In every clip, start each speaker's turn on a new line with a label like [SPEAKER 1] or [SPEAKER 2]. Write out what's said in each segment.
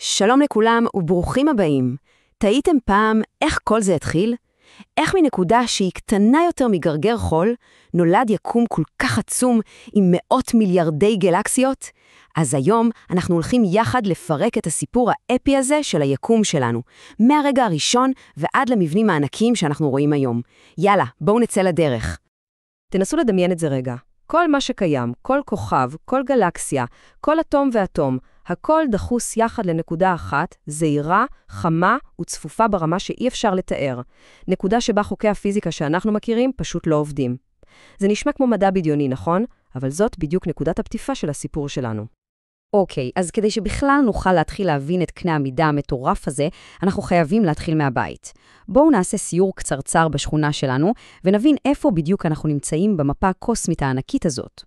[SPEAKER 1] שלום לכולם וברוכים הבאים. תהיתם פעם איך כל זה התחיל? איך מנקודה שהיא קטנה יותר מגרגר חול, נולד יקום כל כך עצום עם מאות מיליארדי גלקסיות? אז היום אנחנו הולכים יחד לפרק את הסיפור האפי הזה של היקום שלנו, מהרגע הראשון ועד למבנים הענקיים שאנחנו רואים היום. יאללה, בואו נצא לדרך.
[SPEAKER 2] תנסו לדמיין את זה רגע. כל מה שקיים, כל כוכב, כל גלקסיה, כל אטום ואטום, הכל דחוס יחד לנקודה אחת, זהירה, חמה וצפופה ברמה שאי אפשר לתאר. נקודה שבה חוקי הפיזיקה שאנחנו מכירים פשוט לא עובדים. זה נשמע כמו מדע בדיוני, נכון? אבל זאת בדיוק נקודת הפתיחה של הסיפור שלנו.
[SPEAKER 3] אוקיי, אז כדי שבכלל נוכל להתחיל להבין את קנה המידה המטורף הזה, אנחנו חייבים להתחיל מהבית. בואו נעשה סיור קצרצר בשכונה שלנו, ונבין איפה בדיוק אנחנו נמצאים במפה הקוסמית הענקית הזאת.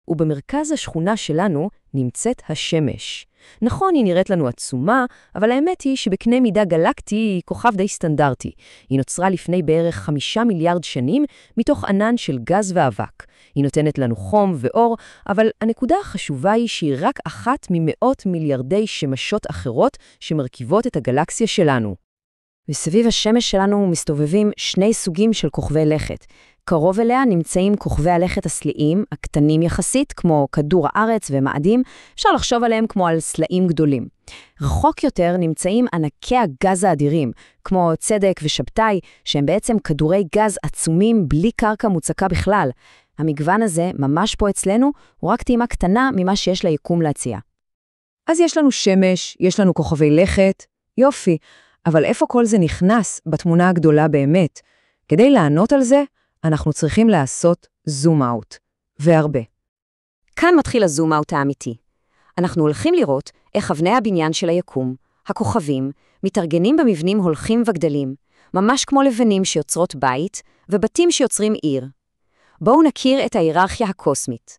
[SPEAKER 2] ובמרכז השכונה שלנו נמצאת השמש. נכון, היא נראית לנו עצומה, אבל האמת היא שבקנה מידה גלקטי היא כוכב די סטנדרטי. היא נוצרה לפני בערך 5 מיליארד שנים מתוך ענן של גז ואבק. היא נותנת לנו חום ואור, אבל הנקודה החשובה היא שהיא רק אחת ממאות מיליארדי שמשות אחרות שמרכיבות את הגלקסיה שלנו.
[SPEAKER 3] וסביב השמש שלנו מסתובבים שני סוגים של כוכבי לכת. קרוב אליה נמצאים כוכבי הלכת הסליים, הקטנים יחסית, כמו כדור הארץ ומאדים, אפשר לחשוב עליהם כמו על סלעים גדולים. רחוק יותר נמצאים ענקי הגז האדירים, כמו צדק ושבתאי, שהם בעצם כדורי גז עצומים בלי קרקע מוצקה בכלל. המגוון הזה, ממש פה אצלנו, הוא רק טעימה קטנה ממה שיש ליקום להציע.
[SPEAKER 2] אז יש לנו שמש, יש לנו כוכבי לכת, יופי, אבל איפה כל זה נכנס בתמונה הגדולה באמת? כדי לענות על זה, אנחנו צריכים לעשות זום אאוט, והרבה.
[SPEAKER 3] כאן מתחיל הזום אאוט האמיתי. אנחנו הולכים לראות איך אבני הבניין של היקום, הכוכבים, מתארגנים במבנים הולכים וגדלים, ממש כמו לבנים שיוצרות בית, ובתים שיוצרים עיר. בואו נכיר את ההיררכיה הקוסמית.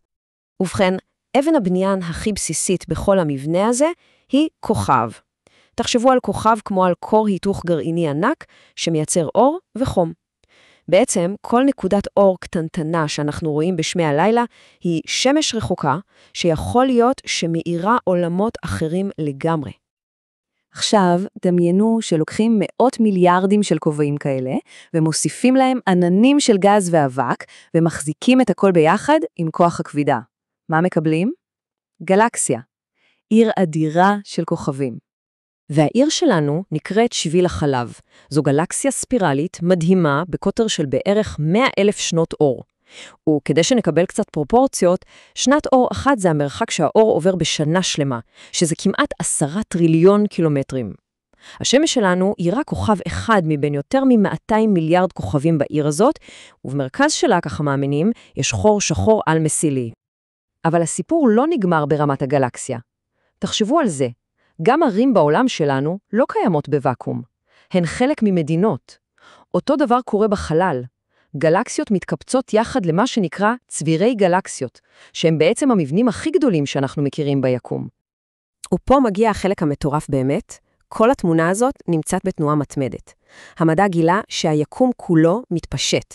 [SPEAKER 2] ובכן, אבן הבניין הכי בסיסית בכל המבנה הזה היא כוכב. תחשבו על כוכב כמו על קור היתוך גרעיני ענק שמייצר אור וחום. בעצם כל נקודת אור קטנטנה שאנחנו רואים בשמי הלילה היא שמש רחוקה שיכול להיות שמאירה עולמות אחרים לגמרי. עכשיו דמיינו שלוקחים מאות מיליארדים של כובעים כאלה ומוסיפים להם עננים של גז ואבק ומחזיקים את הכל ביחד עם כוח הכבידה. מה מקבלים? גלקסיה. עיר אדירה של כוכבים. והעיר שלנו נקראת שביל החלב. זו גלקסיה ספירלית מדהימה בקוטר של בערך 100,000 שנות אור. וכדי שנקבל קצת פרופורציות, שנת אור אחת זה המרחק שהאור עובר בשנה שלמה, שזה כמעט 10 טריליון קילומטרים. השמש שלנו היא רק כוכב אחד מבין יותר מ-200 מיליארד כוכבים בעיר הזאת, ובמרכז שלה, ככה מאמינים, יש חור שחור על מסילי. אבל הסיפור לא נגמר ברמת הגלקסיה. תחשבו על זה. גם ערים בעולם שלנו לא קיימות בוואקום. הן חלק ממדינות. אותו דבר קורה בחלל. גלקסיות מתקבצות יחד למה שנקרא צבירי גלקסיות, שהם בעצם המבנים הכי גדולים שאנחנו מכירים ביקום. ופה מגיע החלק המטורף באמת. כל התמונה הזאת נמצאת בתנועה מתמדת. המדע גילה שהיקום כולו מתפשט.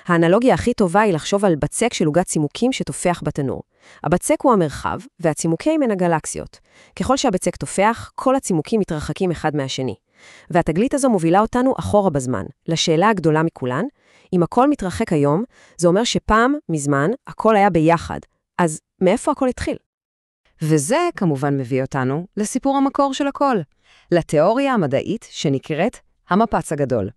[SPEAKER 2] האנלוגיה הכי טובה היא לחשוב על בצק של עוגת צימוקים שתופח בתנור. הבצק הוא המרחב, והצימוקים הן הגלקסיות. ככל שהבצק תופח, כל הצימוקים מתרחקים אחד מהשני. והתגלית הזו מובילה אותנו אחורה בזמן. לשאלה הגדולה מכולן, אם הכל מתרחק היום, זה אומר שפעם, מזמן, הכל היה ביחד. אז מאיפה הכל התחיל? וזה כמובן מביא אותנו לסיפור המקור של הכל. לתיאוריה המדעית שנקראת המפץ הגדול.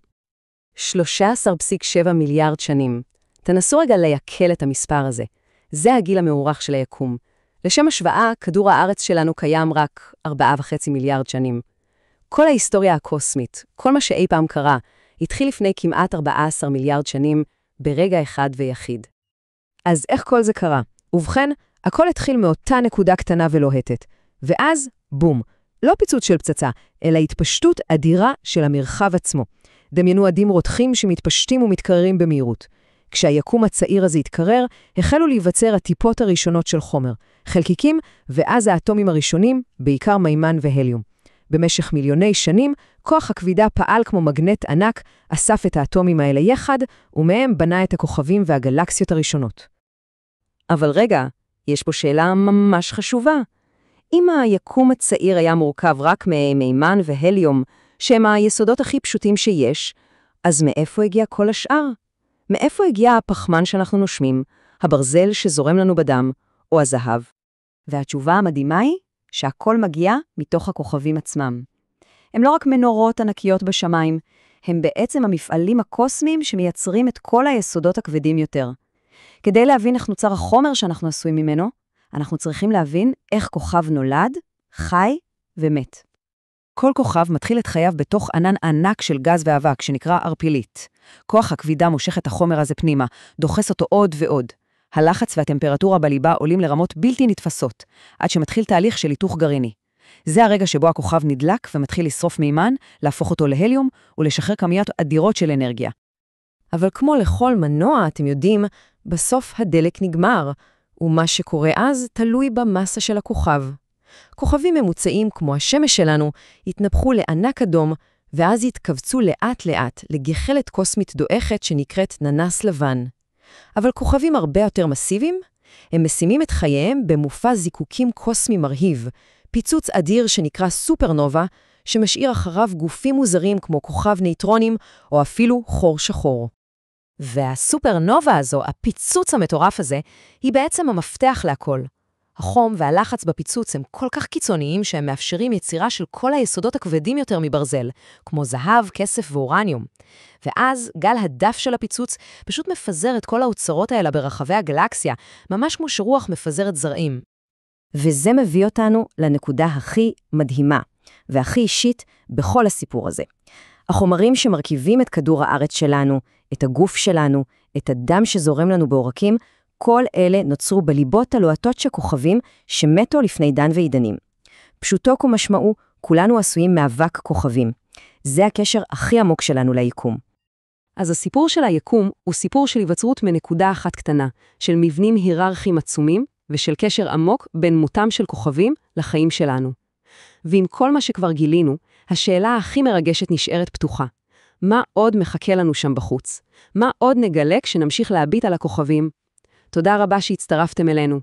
[SPEAKER 2] 13.7 מיליארד שנים. תנסו רגע ליקל את המספר הזה. זה הגיל המאורך של היקום. לשם השוואה, כדור הארץ שלנו קיים רק 4.5 מיליארד שנים. כל ההיסטוריה הקוסמית, כל מה שאי פעם קרה, התחיל לפני כמעט 14 מיליארד שנים, ברגע אחד ויחיד. אז איך כל זה קרה? ובכן, הכל התחיל מאותה נקודה קטנה ולוהטת. ואז, בום, לא פיצוץ של פצצה, אלא התפשטות אדירה של המרחב עצמו. דמיינו עדים רותחים שמתפשטים ומתקררים במהירות. כשהיקום הצעיר הזה התקרר, החלו להיווצר הטיפות הראשונות של חומר, חלקיקים, ואז האטומים הראשונים, בעיקר מימן והליום. במשך מיליוני שנים, כוח הכבידה פעל כמו מגנט ענק, אסף את האטומים האלה יחד, ומהם בנה את הכוכבים והגלקסיות הראשונות. אבל רגע, יש פה שאלה ממש חשובה. אם היקום הצעיר היה מורכב רק ממימן והליום, שהם היסודות הכי פשוטים שיש, אז מאיפה הגיע כל השאר? מאיפה הגיע הפחמן שאנחנו נושמים, הברזל שזורם לנו בדם, או הזהב? והתשובה המדהימה היא שהכל מגיע מתוך הכוכבים עצמם. הם לא רק מנורות ענקיות בשמיים, הם בעצם המפעלים הקוסמיים שמייצרים את כל היסודות הכבדים יותר. כדי להבין איך נוצר החומר שאנחנו עשויים ממנו, אנחנו צריכים להבין איך כוכב נולד, חי ומת. כל כוכב מתחיל את חייו בתוך ענן ענק של גז ואבק שנקרא ערפילית. כוח הכבידה מושך את החומר הזה פנימה, דוחס אותו עוד ועוד. הלחץ והטמפרטורה בליבה עולים לרמות בלתי נתפסות, עד שמתחיל תהליך של היתוך גרעיני. זה הרגע שבו הכוכב נדלק ומתחיל לשרוף מימן, להפוך אותו להליום ולשחרר כמויות אדירות של אנרגיה. אבל כמו לכל מנוע, אתם יודעים, בסוף הדלק נגמר, ומה שקורה אז תלוי במסה של הכוכב. כוכבים ממוצעים כמו השמש שלנו יתנפחו לענק אדום, ואז יתכווצו לאט לאט לגחלת קוסמית דועכת שנקראת ננס לבן. אבל כוכבים הרבה יותר מסיביים, הם משימים את חייהם במופע זיקוקים קוסמי מרהיב, פיצוץ אדיר שנקרא סופרנובה, שמשאיר אחריו גופים מוזרים כמו כוכב נייטרונים או אפילו חור שחור. והסופרנובה הזו, הפיצוץ המטורף הזה, היא בעצם המפתח להכל. החום והלחץ בפיצוץ הם כל כך קיצוניים שהם מאפשרים יצירה של כל היסודות הכבדים יותר מברזל, כמו זהב, כסף ואורניום. ואז גל הדף של הפיצוץ פשוט מפזר את כל האוצרות האלה ברחבי הגלקסיה, ממש כמו שרוח מפזרת זרעים.
[SPEAKER 3] וזה מביא אותנו לנקודה הכי מדהימה, והכי אישית בכל הסיפור הזה. החומרים שמרכיבים את כדור הארץ שלנו, את הגוף שלנו, את הדם שזורם לנו בעורקים, כל אלה נוצרו בליבות הלוהטות של כוכבים שמתו לפני דן ועידנים. פשוטו כמשמעו, כולנו עשויים מאבק כוכבים. זה הקשר הכי עמוק שלנו ליקום.
[SPEAKER 2] אז הסיפור של היקום הוא סיפור של היווצרות מנקודה אחת קטנה, של מבנים היררכיים עצומים ושל קשר עמוק בין מותם של כוכבים לחיים שלנו. ועם כל מה שכבר גילינו, השאלה הכי מרגשת נשארת פתוחה. מה עוד מחכה לנו שם בחוץ? מה עוד נגלה כשנמשיך להביט על הכוכבים? תודה רבה שהצטרפתם אלינו.